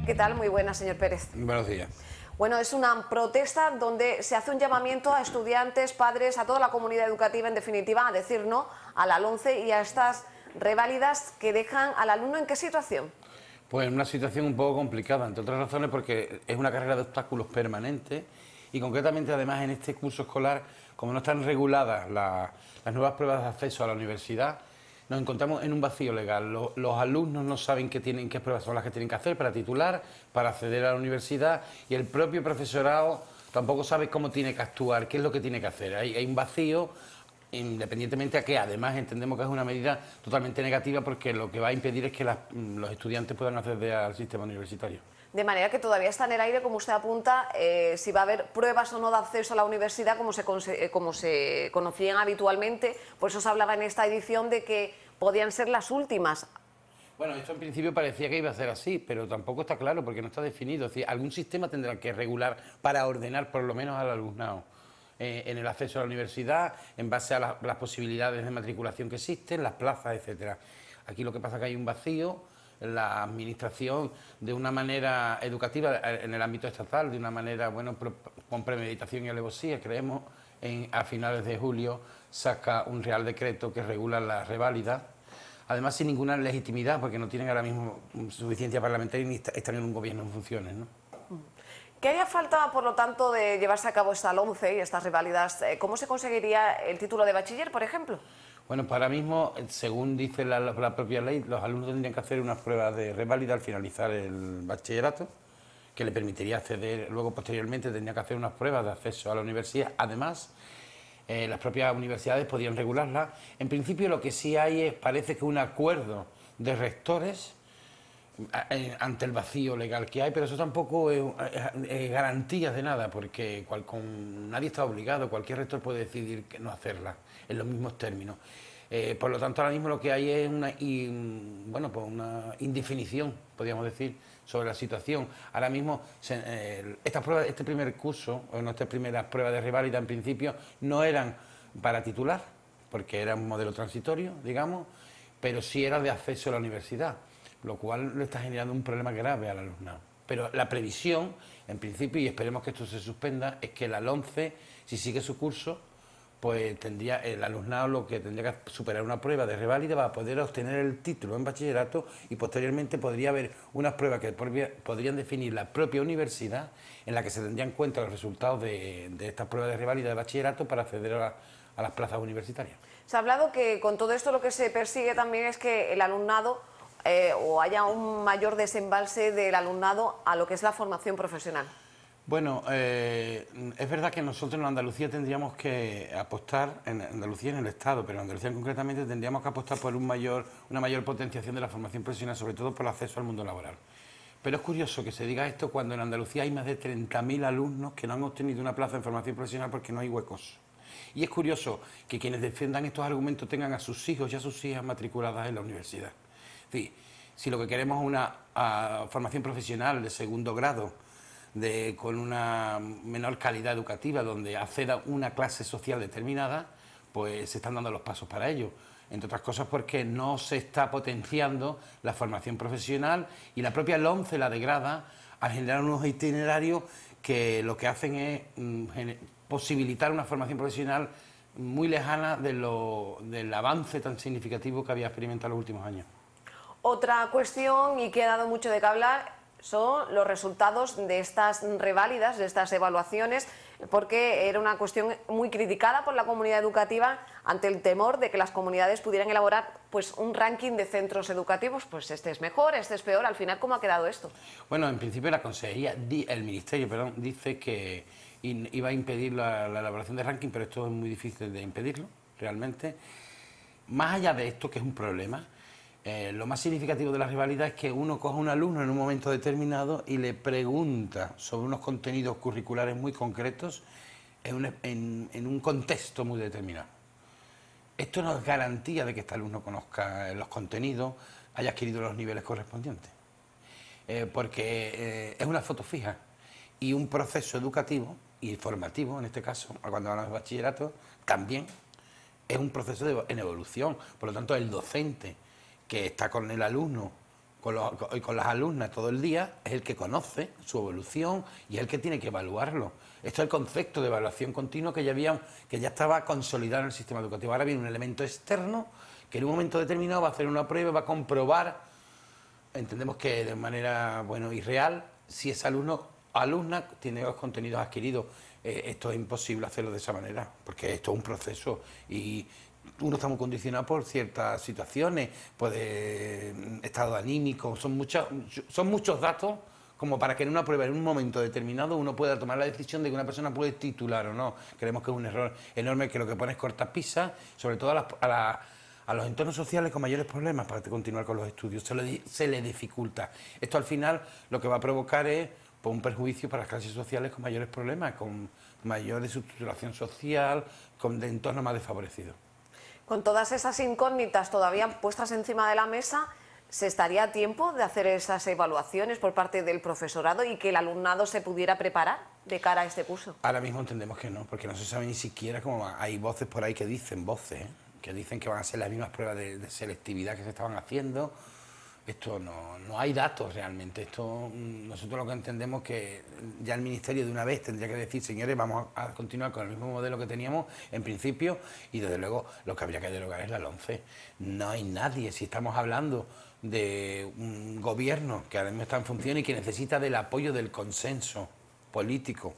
¿Qué tal? Muy buenas, señor Pérez. Buenos días. Bueno, es una protesta donde se hace un llamamiento a estudiantes, padres, a toda la comunidad educativa, en definitiva, a decir no a la LOMCE y a estas reválidas que dejan al alumno ¿en qué situación? Pues en una situación un poco complicada, entre otras razones porque es una carrera de obstáculos permanente y concretamente además en este curso escolar, como no están reguladas las nuevas pruebas de acceso a la universidad, nos encontramos en un vacío legal. Los alumnos no saben qué pruebas son las que tienen que hacer para titular, para acceder a la universidad, y el propio profesorado tampoco sabe cómo tiene que actuar, qué es lo que tiene que hacer. Hay un vacío, independientemente a que además entendemos que es una medida totalmente negativa porque lo que va a impedir es que los estudiantes puedan acceder al sistema universitario. De manera que todavía está en el aire, como usted apunta, si va a haber pruebas o no de acceso a la universidad como se conocían habitualmente. Por eso se hablaba en esta edición de que podían ser las últimas. Bueno, esto en principio parecía que iba a ser así, pero tampoco está claro porque no está definido. Es decir, algún sistema tendrá que regular para ordenar por lo menos al alumnado en el acceso a la universidad, en base a las posibilidades de matriculación que existen, las plazas, etcétera. Aquí lo que pasa es que hay un vacío. La administración, de una manera educativa en el ámbito estatal, de una manera, bueno, con premeditación y alevosía, creemos, a finales de julio saca un real decreto que regula la reválida, además sin ninguna legitimidad, porque no tienen ahora mismo suficiencia parlamentaria ni están en un gobierno en funciones, ¿no? ¿Qué haría falta, por lo tanto, de llevarse a cabo esta LOMCE y estas reválidas? ¿Cómo se conseguiría el título de bachiller, por ejemplo? Bueno, pues ahora mismo, según dice la propia ley, los alumnos tendrían que hacer unas pruebas de reválida al finalizar el bachillerato, que le permitiría acceder, luego posteriormente tendría que hacer unas pruebas de acceso a la universidad. Además, las propias universidades podrían regularlas. En principio lo que sí hay es, parece que un acuerdo de rectores ante el vacío legal que hay, pero eso tampoco es garantías de nada, porque nadie está obligado, cualquier rector puede decidir que no hacerla en los mismos términos. Por lo tanto, ahora mismo lo que hay es una indefinición, podríamos decir, sobre la situación. Ahora mismo, estas pruebas, este primer curso, o nuestras primeras pruebas de reválida, en principio, no eran para titular, porque era un modelo transitorio, digamos, pero sí era de acceso a la universidad, lo cual le está generando un problema grave al alumnado. Pero la previsión, en principio, y esperemos que esto se suspenda, es que la LOMCE, si sigue su curso, pues tendría el alumnado lo que tendría que superar una prueba de reválida para poder obtener el título en bachillerato, y posteriormente podría haber unas pruebas que podrían definir la propia universidad, en la que se tendrían en cuenta los resultados de estas pruebas de reválida de bachillerato para acceder a las plazas universitarias. Se ha hablado que con todo esto lo que se persigue también es que el alumnado o haya un mayor desembalse del alumnado a lo que es la formación profesional. Bueno, es verdad que nosotros en Andalucía tendríamos que apostar, en Andalucía y en el Estado, pero en Andalucía concretamente tendríamos que apostar por una mayor potenciación de la formación profesional, sobre todo por el acceso al mundo laboral. Pero es curioso que se diga esto cuando en Andalucía hay más de 30.000 alumnos que no han obtenido una plaza en formación profesional porque no hay huecos. Y es curioso que quienes defiendan estos argumentos tengan a sus hijos y a sus hijas matriculadas en la universidad. Es decir, si lo que queremos es una formación profesional de segundo grado, con una menor calidad educativa, donde acceda una clase social determinada, pues se están dando los pasos para ello. Entre otras cosas porque no se está potenciando la formación profesional, y la propia LOMCE la degrada al generar unos itinerarios que lo que hacen es posibilitar una formación profesional muy lejana del avance tan significativo que había experimentado en los últimos años. Otra cuestión, y que ha dado mucho de qué hablar, son los resultados de estas reválidas, de estas evaluaciones, porque era una cuestión muy criticada por la comunidad educativa ante el temor de que las comunidades pudieran elaborar pues un ranking de centros educativos, pues este es mejor, este es peor. Al final, ¿cómo ha quedado esto? Bueno, en principio la consejería, el ministerio, perdón, dice que iba a impedir la elaboración de ranking, pero esto es muy difícil de impedirlo, realmente. Más allá de esto, que es un problema, lo más significativo de la rivalidad es que uno coge a un alumno en un momento determinado y le pregunta sobre unos contenidos curriculares muy concretos en un contexto muy determinado. Esto no es garantía de que este alumno conozca los contenidos, haya adquirido los niveles correspondientes, porque es una foto fija, y un proceso educativo y formativo, en este caso, cuando hablamos de bachillerato, también es un proceso en evolución. Por lo tanto, el docente que está con el alumno con las alumnas todo el día, es el que conoce su evolución y es el que tiene que evaluarlo. Esto es el concepto de evaluación continua que ya estaba consolidado en el sistema educativo. Ahora viene un elemento externo que en un momento determinado va a hacer una prueba, va a comprobar, entendemos que de manera irreal, si ese alumno o alumna tiene los contenidos adquiridos. Esto es imposible hacerlo de esa manera, porque esto es un proceso y uno está muy condicionado por ciertas situaciones, pues de estado anímico, son muchos datos como para que en una prueba, en un momento determinado, uno pueda tomar la decisión de que una persona puede titular o no. Creemos que es un error enorme, que lo que pone es cortapisas, sobre todo a los entornos sociales con mayores problemas para continuar con los estudios. Se le dificulta. Esto al final lo que va a provocar es un perjuicio para las clases sociales con mayores problemas, con mayor desestructuración social, de entornos más desfavorecidos. Con todas esas incógnitas todavía puestas encima de la mesa, ¿se estaría a tiempo de hacer esas evaluaciones por parte del profesorado y que el alumnado se pudiera preparar de cara a este curso? Ahora mismo entendemos que no, porque no se sabe ni siquiera cómo va. Hay voces por ahí que dicen, que dicen que van a ser las mismas pruebas de selectividad que se estaban haciendo. Esto no hay datos realmente. Esto nosotros lo que entendemos que ya el Ministerio de una vez tendría que decir, señores, vamos a continuar con el mismo modelo que teníamos en principio y desde luego lo que habría que derogar es la LOMCE. No hay nadie, si estamos hablando de un gobierno que ahora mismo está en función y que necesita del apoyo del consenso político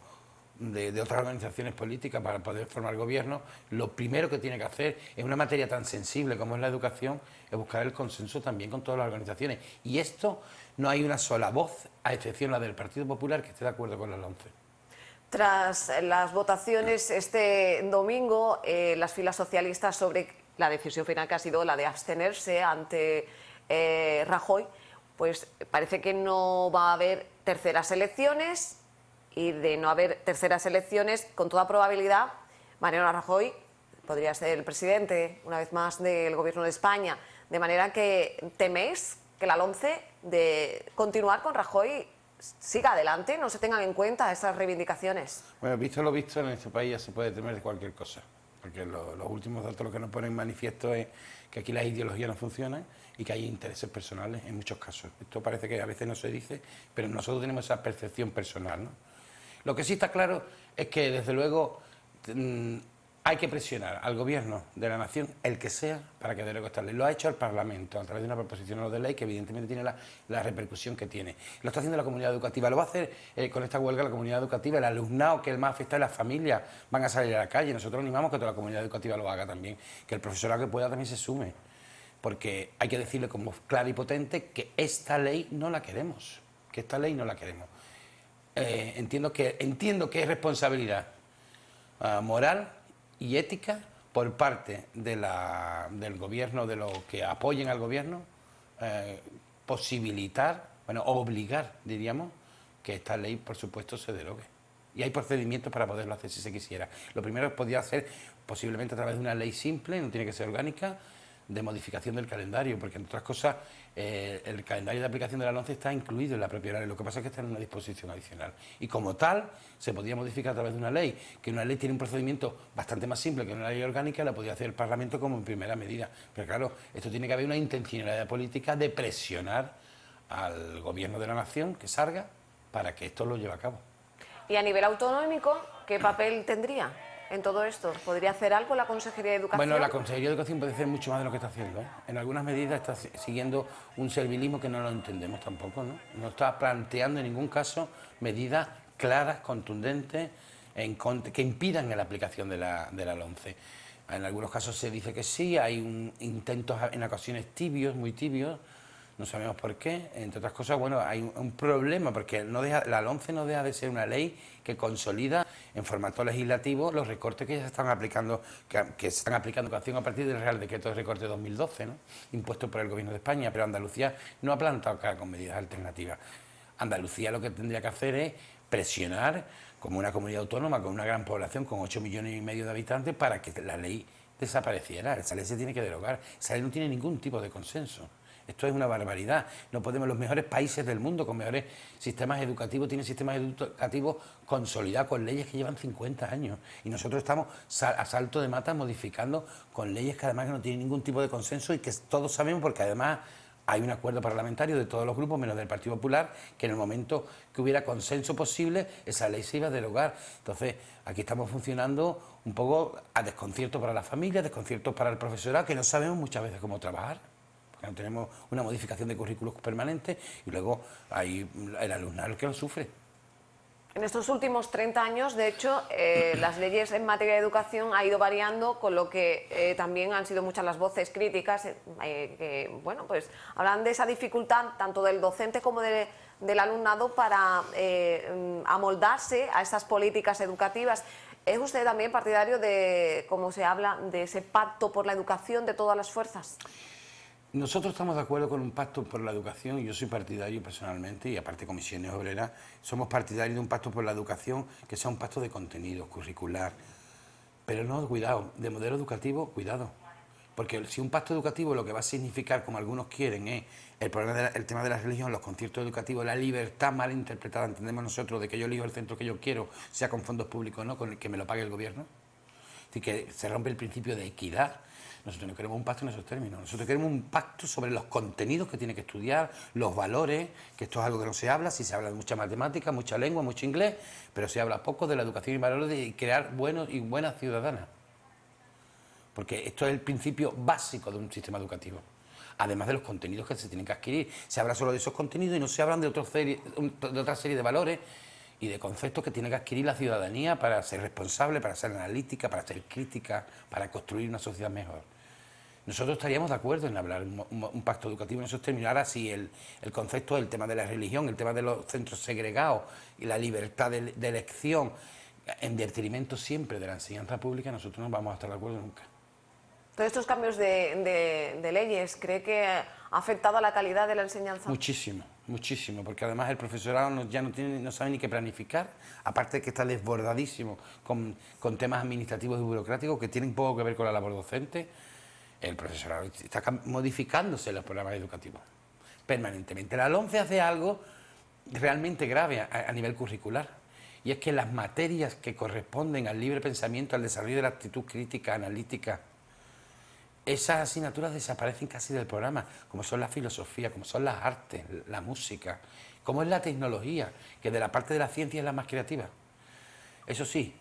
de otras organizaciones políticas para poder formar gobierno, lo primero que tiene que hacer en una materia tan sensible como es la educación es buscar el consenso también con todas las organizaciones. Y esto no hay una sola voz, a excepción la del Partido Popular, que esté de acuerdo con la LOMCE. Tras las votaciones este domingo, las filas socialistas sobre la decisión final que ha sido la de abstenerse ante Rajoy, pues parece que no va a haber terceras elecciones. Y de no haber terceras elecciones, con toda probabilidad, Mariano Rajoy podría ser el presidente, una vez más, del Gobierno de España. De manera que teméis que la LOMCE, de continuar con Rajoy, siga adelante, no se tengan en cuenta esas reivindicaciones. Bueno, visto lo visto, en este país ya se puede temer de cualquier cosa. Porque los últimos datos lo que nos ponen en manifiesto es que aquí las ideologías no funcionan y que hay intereses personales en muchos casos. Esto parece que a veces no se dice, pero nosotros tenemos esa percepción personal, ¿no? Lo que sí está claro es que, desde luego, hay que presionar al Gobierno de la Nación, el que sea, para que derogue esta ley. Lo ha hecho el Parlamento a través de una proposición no de ley que evidentemente tiene la repercusión que tiene. Lo está haciendo la comunidad educativa, lo va a hacer con esta huelga la comunidad educativa, el alumnado, que es el más afectado, las familias van a salir a la calle. Nosotros animamos que toda la comunidad educativa lo haga también, que el profesorado que pueda también se sume, porque hay que decirle como claro y potente que esta ley no la queremos, Entiendo que es responsabilidad moral y ética por parte del gobierno, de los que apoyen al gobierno, obligar, diríamos, que esta ley, por supuesto, se derogue. Y hay procedimientos para poderlo hacer si se quisiera. Lo primero podría hacer posiblemente a través de una ley simple, no tiene que ser orgánica, de modificación del calendario, porque entre otras cosas el calendario de aplicación de la LOMCE está incluido en la propia ley, lo que pasa es que está en una disposición adicional y como tal se podría modificar a través de una ley, que una ley tiene un procedimiento bastante más simple que una ley orgánica, la podría hacer el Parlamento como en primera medida, pero claro, esto tiene que haber una intencionalidad política de presionar al Gobierno de la Nación que salga para que esto lo lleve a cabo. Y a nivel autonómico, ¿qué papel tendría en todo esto? ¿Podría hacer algo la Consejería de Educación? Bueno, la Consejería de Educación puede hacer mucho más de lo que está haciendo, ¿eh? En algunas medidas está siguiendo un servilismo que no lo entendemos tampoco, ¿no? No está planteando en ningún caso medidas claras, contundentes, que impidan la aplicación de la LOMCE. En algunos casos se dice que sí, hay intentos en ocasiones tibios, muy tibios, no sabemos por qué. Entre otras cosas, bueno, hay un problema, porque la LOMCE no deja de ser una ley que consolida en formato legislativo los recortes que ya se están aplicando, que se están aplicando a partir del Real Decreto de Recorte 2012, ¿no? Impuesto por el Gobierno de España, pero Andalucía no ha plantado cara con medidas alternativas. Andalucía lo que tendría que hacer es presionar como una comunidad autónoma con una gran población, con 8,5 millones de habitantes, para que la ley desapareciera. Esa ley se tiene que derogar. Esa ley no tiene ningún tipo de consenso. Esto es una barbaridad. No podemos, los mejores países del mundo con mejores sistemas educativos tienen sistemas educativos consolidados con leyes que llevan 50 años. Y nosotros estamos a salto de mata modificando con leyes que además no tienen ningún tipo de consenso y que todos sabemos, porque además hay un acuerdo parlamentario de todos los grupos, menos del Partido Popular, que en el momento que hubiera consenso posible, esa ley se iba a derogar. Entonces, aquí estamos funcionando un poco a desconcierto para las familias, desconcierto para el profesorado, que no sabemos muchas veces cómo trabajar, porque no tenemos una modificación de currículos permanente, y luego hay el alumnado el que lo sufre. En estos últimos 30 años, de hecho, las leyes en materia de educación han ido variando, con lo que también han sido muchas las voces críticas que, bueno, pues hablan de esa dificultad tanto del docente como del alumnado para amoldarse a estas políticas educativas. ¿Es usted también partidario de, como se habla, de ese pacto por la educación de todas las fuerzas? Nosotros estamos de acuerdo con un pacto por la educación, y yo soy partidario personalmente, y aparte Comisiones Obreras, somos partidarios de un pacto por la educación que sea un pacto de contenido curricular. Pero no, cuidado, de modelo educativo, cuidado. Porque si un pacto educativo lo que va a significar, como algunos quieren, es el tema de la religión, los conciertos educativos, la libertad mal interpretada, entendemos nosotros, de que yo elijo el centro que yo quiero, sea con fondos públicos o no, con el que me lo pague el gobierno. Así que se rompe el principio de equidad. Nosotros no queremos un pacto en esos términos, nosotros queremos un pacto sobre los contenidos que tiene que estudiar, los valores, que esto es algo que no se habla, sí se habla de mucha matemática, mucha lengua, mucho inglés, pero se habla poco de la educación y valores de crear buenos y buenas ciudadanas. Porque esto es el principio básico de un sistema educativo, además de los contenidos que se tienen que adquirir. Se habla solo de esos contenidos y no se hablan de otra serie de valores y de conceptos que tiene que adquirir la ciudadanía para ser responsable, para ser analítica, para ser crítica, para construir una sociedad mejor. Nosotros estaríamos de acuerdo en hablar un pacto educativo en esos términos. Ahora sí, el concepto del tema de la religión, el tema de los centros segregados y la libertad de elección en detrimento siempre de la enseñanza pública, nosotros no vamos a estar de acuerdo nunca. ¿Todos estos cambios de leyes cree que ha afectado a la calidad de la enseñanza? Muchísimo, muchísimo, porque además el profesorado ya no sabe ni qué planificar, aparte de que está desbordadísimo con temas administrativos y burocráticos que tienen poco que ver con la labor docente. El profesorado está modificándose los programas educativos permanentemente. La LOMCE hace algo realmente grave a nivel curricular, y es que las materias que corresponden al libre pensamiento, al desarrollo de la actitud crítica, analítica, esas asignaturas desaparecen casi del programa, como son la filosofía, como son las artes, la música, como es la tecnología, que de la parte de la ciencia es la más creativa. Eso sí,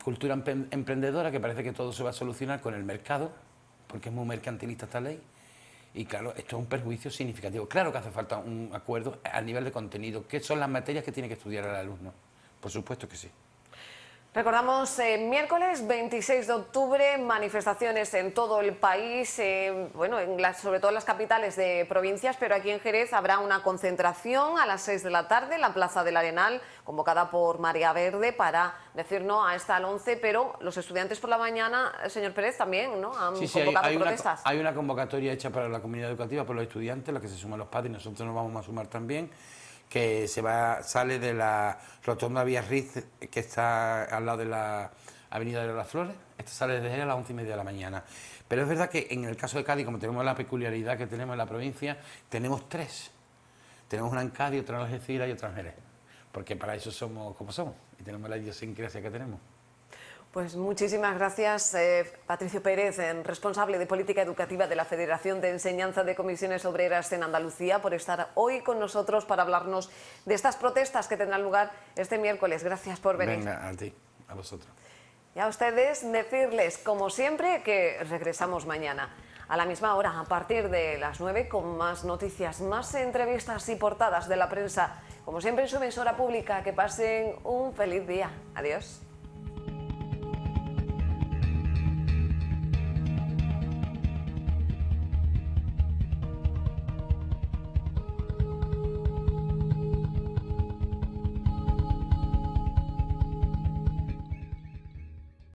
cultura emprendedora, que parece que todo se va a solucionar con el mercado, porque es muy mercantilista esta ley, y claro, esto es un perjuicio significativo. Claro que hace falta un acuerdo a nivel de contenido. ¿Qué son las materias que tiene que estudiar el alumno? Por supuesto que sí. Recordamos, miércoles 26 de octubre, manifestaciones en todo el país, bueno, sobre todo en las capitales de provincias, pero aquí en Jerez habrá una concentración a las 6 de la tarde en la Plaza del Arenal, convocada por Marea Verde para decir no a esta LOMCE, pero los estudiantes por la mañana, señor Pérez, también, ¿no? Han convocado protestas. Hay una convocatoria hecha para la comunidad educativa, por los estudiantes, la que se suman los padres, y nosotros nos vamos a sumar también, que sale de la rotonda Biarritz, que está al lado de la avenida de las Flores. Esta sale desde a las 11:30 de la mañana. Pero es verdad que en el caso de Cádiz, como tenemos la peculiaridad que tenemos en la provincia, tenemos tres. Tenemos una en Cádiz, otra en Algeciras y otra en Jerez. Porque para eso somos como somos y tenemos la idiosincrasia que tenemos. Pues muchísimas gracias, Patricio Pérez, responsable de Política Educativa de la Federación de Enseñanza de Comisiones Obreras en Andalucía, por estar hoy con nosotros para hablarnos de estas protestas que tendrán lugar este miércoles. Gracias por venir. Venga, a ti, a vosotros. Y a ustedes decirles, como siempre, que regresamos mañana a la misma hora, a partir de las 9, con más noticias, más entrevistas y portadas de la prensa. Como siempre en su emisora pública, que pasen un feliz día. Adiós.